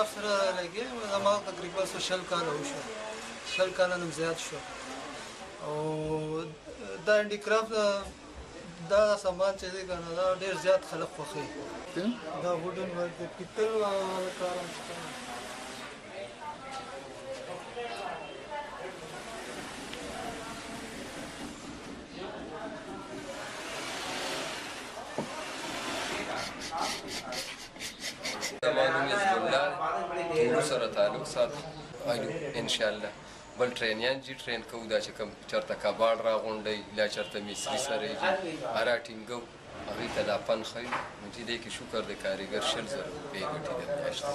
هاندیکرافټ سره لګیا یم زما تقریبا 100 کاله وشو 100 کاله نه زیات شو او دا هاندیکرافټ دا سامان چې دی کنه دا ډېر زیات خلک خوښوي دا وډن ورک د پیتل کار زمانو حزب الله تورو سره تعلق ساتو ان شاء الله بل ټرینیان جی ټرین کوو دا چې کوم چېرته کباړ راغونډوي لا چېرته مصري سره یې هره ټینګو هغوی ته دا فن ښیو نو چې دې کې شکر د کارګر 100,000 روپۍ ګټي د میاشتې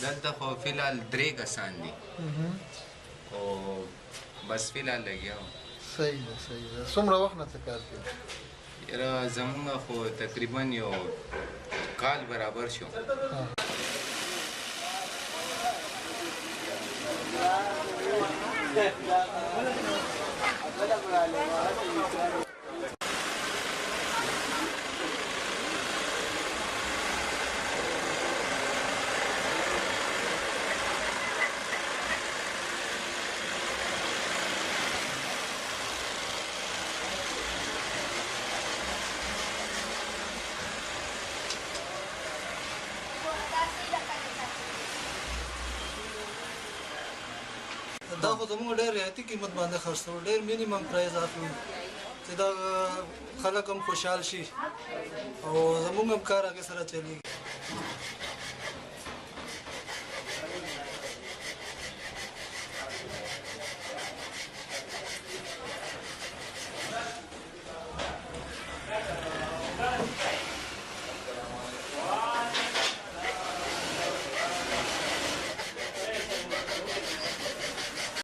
دلته خو فلحال 3 کسان دي او بس فلحال لګیا وم صحیح ده څومره وخت نه څه کار کوي یاره زمونږ خو تقریبا یو کال برابر شو دا خو زموږ ډېر رعایتي قیمت باندې خرڅوو ډېر مینیمم پرایز اخلو چې دا خلک هم خوشحال شي او زموږ هم کار هغې سره چلیږي